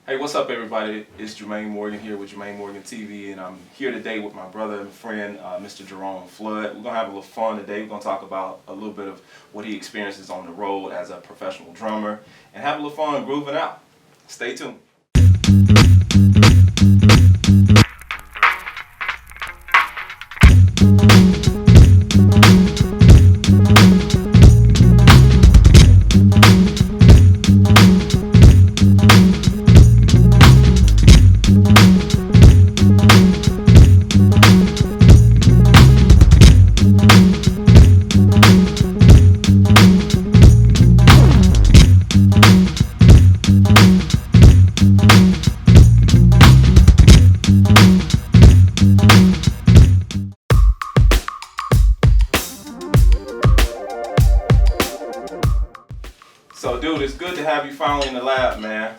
Hey, what's up, everybody? It's Jermaine Morgan here with Jermaine Morgantv, and I'm here today with my brother and friend, Mr. Jerome Flood. We're going to have a little fun today. We're going to talk about a little bit of what he experiences on the road as a professional drummer and have a little fun grooving out. Stay tuned. So, dude, it's good to have you finally in the lab, man.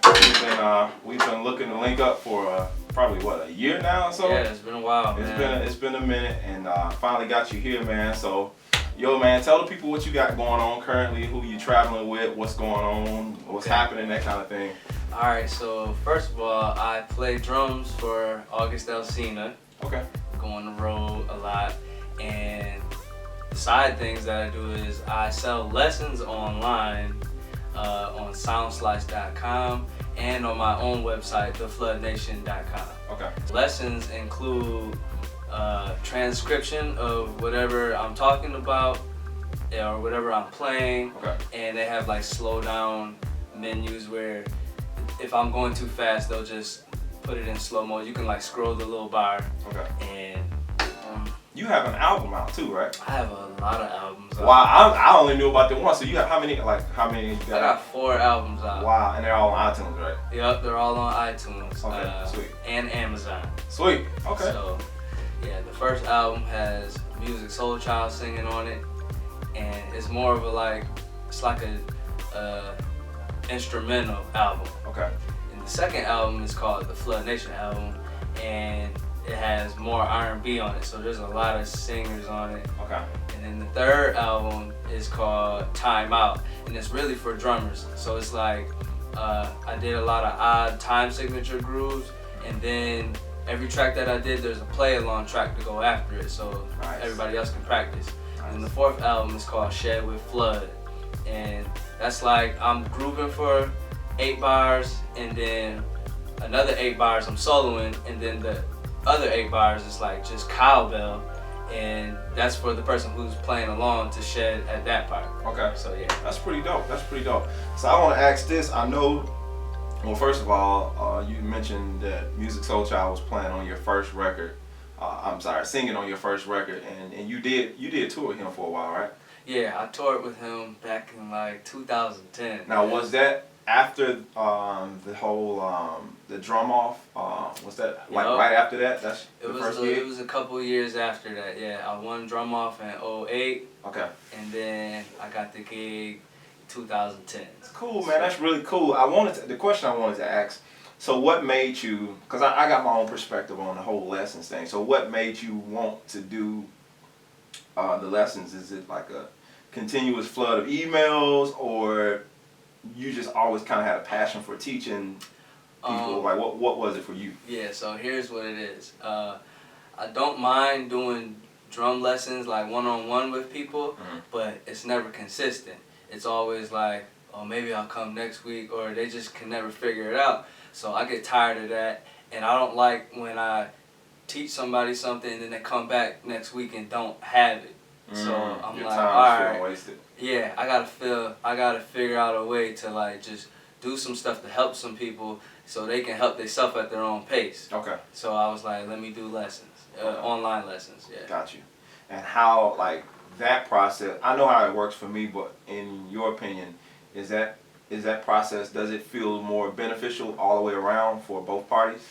We've been looking to link up for probably what, a year now or so. Yeah, it's been a while, man. It's been a minute, and finally got you here, man. So, yo, man, tell the people what you got going on currently, who you traveling with, what's going on, what's happening, that kind of thing. All right, so first of all, I play drums for August Alsina. Okay. Go on the road a lot, and the side things that I do is I sell lessons online on soundslice.com and on my own website, thefloodnation.com. Okay. Lessons include transcription of whatever I'm talking about or whatever I'm playing. Okay. And they have like slow down menus where if I'm going too fast, they'll just put it in slow mo. You can like scroll the little bar. Okay. And You have an album out too, right? I have a lot of albums out. Wow, I only knew about the one. So you have how many you got? I got 4 albums out. Wow, and they're all on iTunes, right? Yep, they're all on iTunes. Okay, sweet. And Amazon. Sweet. Okay. So, yeah, the first album has Music Soul Child singing on it, and it's more of it's like a instrumental album. Okay. And the second album is called the Flood Nation album, and it has more R&B on it, so there's a lot of singers on it. Okay. And then the third album is called Time Out, and it's really for drummers. So it's like I did a lot of odd time signature grooves, and then every track that I did, there's a play-along track to go after it, so everybody else can practice. Nice. And the fourth album is called Shed with Flood, and that's like I'm grooving for 8 bars, and then another 8 bars I'm soloing, and then the other 8 bars is like just cowbell, and that's for the person who's playing along to shed at that part. Okay. So yeah. That's pretty dope. That's pretty dope. So I want to ask this. I know, well, first of all, you mentioned that Music Soul Child was playing on your first record. Singing on your first record, and you did tour with him for a while, right? Yeah, I toured with him back in like 2010. Now, was that after the whole the drum off? Was that like right after that? That's the first gig? It was a couple years after that. Yeah, I won drum off in 2008. Okay. And then I got the gig 2010. Cool, man. That's really cool. The question I wanted to ask. So what made you? Because I got my own perspective on the whole lessons thing. So what made you want to do the lessons? Is it like a continuous flood of emails, or you just always kind of had a passion for teaching people? Like what was it for you? Yeah. So here's what it is. I don't mind doing drum lessons like one-on-one with people, but it's never consistent. It's always like, oh, maybe I'll come next week, or they just can never figure it out. So I get tired of that, and I don't like when I teach somebody something and then they come back next week and don't have it. So I'm your like, time's all right, wasted. yeah, I gotta figure out a way to like just do some stuff to help some people so they can help themselves at their own pace. Okay. So I was like, let me do lessons, online lessons. Yeah. Got you. And how, like, that process, I know how it works for me, but in your opinion, is that process, does it feel more beneficial all the way around for both parties?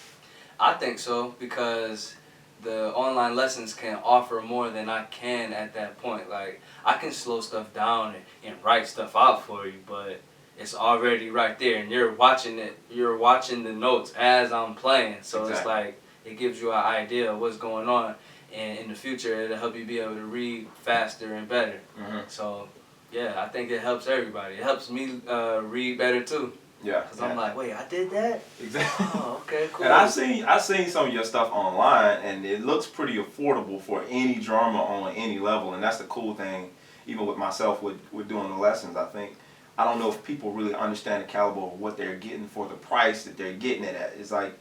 I think so, because the online lessons can offer more than I can at that point. Like, I can slow stuff down and write stuff out for you, but it's already right there, and you're watching it. You're watching the notes as I'm playing, so It's like it gives you an idea of what's going on, and in the future it'll help you be able to read faster and better. So yeah, I think it helps everybody. It helps me read better too. Yeah. Cause I'm like, wait, I did that? Exactly. Oh, okay, cool. And I've seen some of your stuff online, and it looks pretty affordable for any drummer on any level. And that's the cool thing, even with myself with doing the lessons. I don't know if people really understand the caliber of what they're getting for the price that they're getting it at. It's like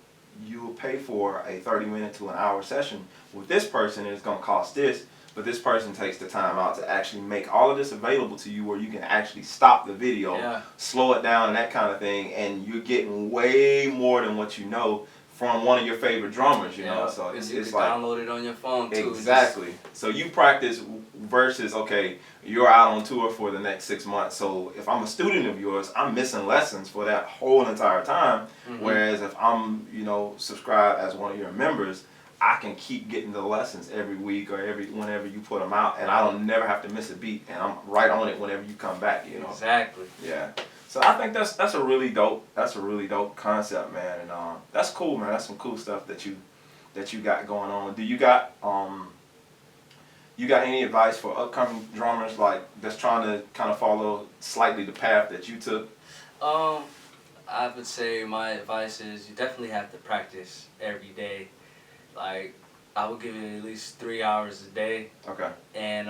you will pay for a 30-minute to an hour session with this person, and it's going to cost this. But this person takes the time out to actually make all of this available to you, where you can actually stop the video, slow it down, and that kind of thing, and you're getting way more than what you know from one of your favorite drummers, you know. So you it's can like download it on your phone too. Exactly. So you practice versus, okay, you're out on tour for the next 6 months. So if I'm a student of yours, I'm missing lessons for that whole entire time. Whereas if I'm, subscribed as one of your members, I can keep getting the lessons every week or whenever you put them out, and I don't never have to miss a beat, and I'm right on it whenever you come back. Exactly. Yeah. So I think that's a really dope concept, man, and that's cool, man. That's some cool stuff that you got going on. Do you got any advice for upcoming drummers like that's trying to kind of follow slightly the path that you took? I would say my advice is you definitely have to practice every day. Like, I would give it at least 3 hours a day. Okay. And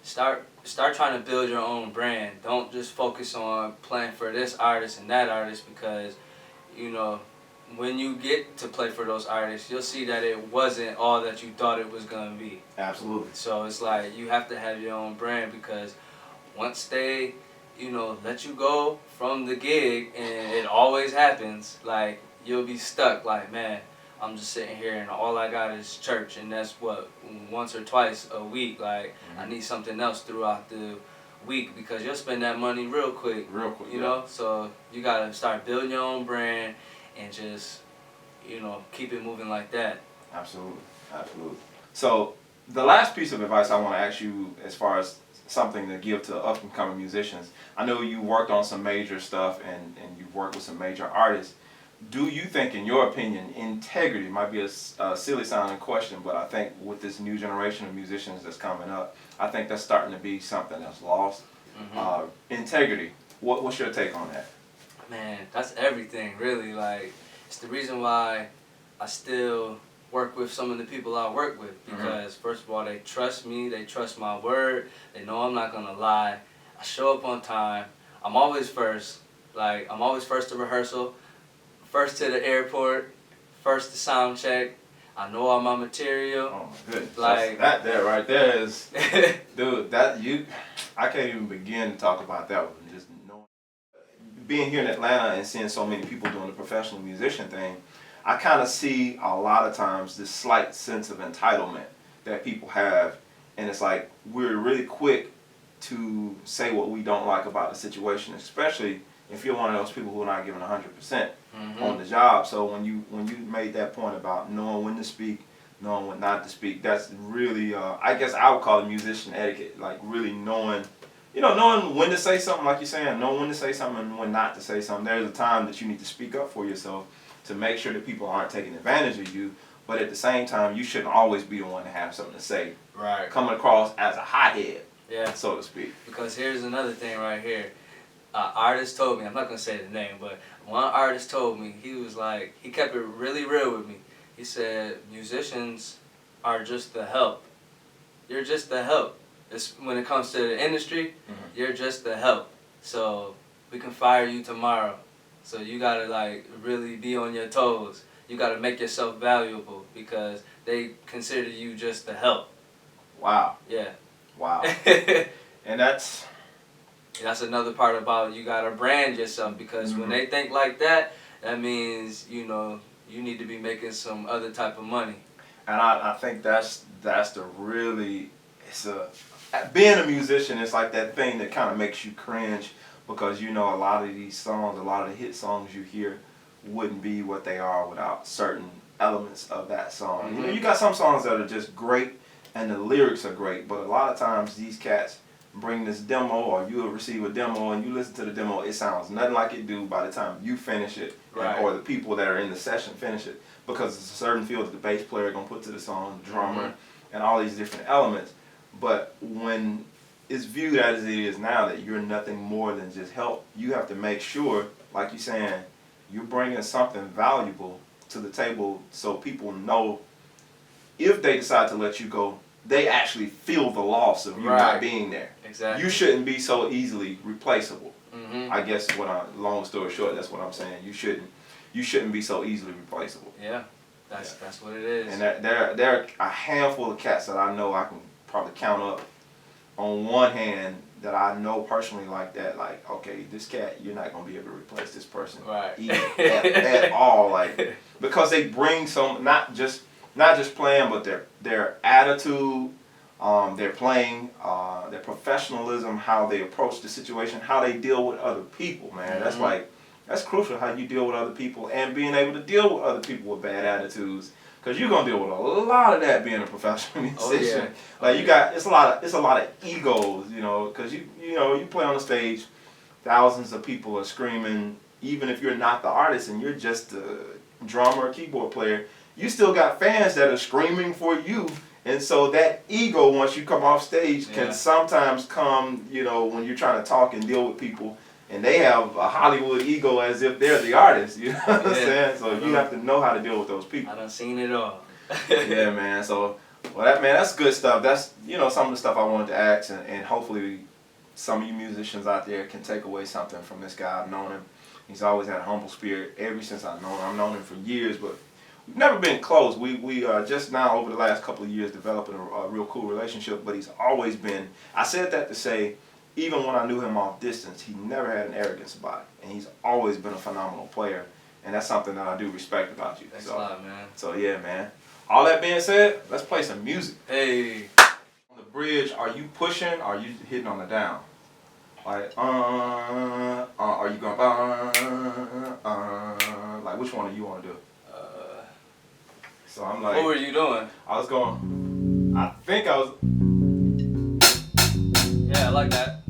start trying to build your own brand. Don't just focus on playing for this artist and that artist, because, when you get to play for those artists, you'll see that it wasn't all that you thought it was going to be. Absolutely. So it's like you have to have your own brand, because once they, let you go from the gig, and it always happens, like, you'll be stuck, like, man, I'm just sitting here and all I got is church, and that's what, once or twice a week. Like, I need something else throughout the week, because you'll spend that money real quick. You know? So you gotta start building your own brand and just, keep it moving like that. Absolutely. So the last piece of advice I want to ask you, as far as something to give to up and coming musicians, I know you worked on some major stuff and you've worked with some major artists. Do you think, in your opinion, integrity might be a silly sounding question, but I think with this new generation of musicians that's coming up, I think that's starting to be something that's lost. Integrity, what's your take on that? Man, that's everything, really. Like, it's the reason why I still work with some of the people I work with, because first of all, they trust me, they trust my word, they know I'm not gonna lie, I show up on time, I'm always first. Like, I'm always first to rehearsal, first to the airport, first to sound check. I know all my material. Oh my goodness. Like that there right there is, dude, I can't even begin to talk about that one. Just knowing, being here in Atlanta and seeing so many people doing the professional musician thing, I kind of see a lot of times this slight sense of entitlement that people have, and it's like we're really quick to say what we don't like about the situation, especially if you're one of those people who are not giving 100% on the job. So when you made that point about knowing when to speak, knowing when not to speak, that's really, I guess I would call it musician etiquette. Like really knowing when to say something, like you're saying, knowing when to say something and when not to say something. There's a time that you need to speak up for yourself to make sure that people aren't taking advantage of you. But at the same time, you shouldn't always be the one to have something to say. Right. Coming across as a hothead, so to speak. Because here's another thing right here. Artist told me, I'm not going to say the name, but one artist told me, he was like, he kept it really real with me. He said, musicians are just the help. You're just the help. When it comes to the industry, you're just the help. So we can fire you tomorrow. So you got to like really be on your toes. You got to make yourself valuable, because they consider you just the help. Wow. Yeah. Wow. And that's another part about you gotta brand yourself, because when they think like that, that means you need to be making some other type of money. And I think that's the really, being a musician is like that thing that kind of makes you cringe, because a lot of these songs, a lot of the hit songs you hear wouldn't be what they are without certain elements of that song. You got some songs that are just great and the lyrics are great, but a lot of times these cats bring this demo, or you'll receive a demo and you listen to the demo, it sounds nothing like it do by the time you finish it, or the people that are in the session finish it, because it's a certain feel that the bass player gonna put to the song, the drummer, and all these different elements. But when it's viewed as it is now, that you're nothing more than just help. You have to make sure, like you're saying, you're bringing something valuable to the table, so people know if they decide to let you go, they actually feel the loss of you not being there. Exactly. You shouldn't be so easily replaceable. Mm-hmm. I guess long story short, that's what I'm saying. You shouldn't be so easily replaceable. Yeah, that's what it is. And there are a handful of cats that I know I can probably count up on one hand that I know personally like that. Like, okay, this cat, you're not gonna be able to replace this person, at all. Like, because they bring some not just playing, but their attitude, their playing, their professionalism, how they approach the situation, how they deal with other people, man. Mm-hmm. That's crucial, how you deal with other people, and being able to deal with other people with bad attitudes. Because you're going to deal with a lot of that being a professional musician. It's a lot of egos, you know, because you play on the stage, thousands of people are screaming, even if you're not the artist and you're just a drummer or keyboard player, you still got fans that are screaming for you. And so that ego, once you come off stage, can sometimes come, you know, when you're trying to talk and deal with people, and they have a Hollywood ego as if they're the artist, you know what I'm saying? So you have to know how to deal with those people. I done seen it all. Yeah, man. So, that's good stuff. That's, some of the stuff I wanted to ask, and hopefully some of you musicians out there can take away something from this guy. I've known him. He's always had a humble spirit ever since I've known him. I've known him for years, but we've never been close. We just now, over the last couple of years, developing a real cool relationship, but he's always been, I said that to say, even when I knew him off distance, he never had an arrogance about it. And he's always been a phenomenal player. And that's something that I do respect about you. Thanks a lot, man. So, yeah, man. All that being said, let's play some music. Hey. On the bridge, are you pushing or are you hitting on the down? Like, are you going, like, which one do you want to do? So I'm like. What were you doing? I was going, I think I was. Yeah, I like that.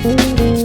you.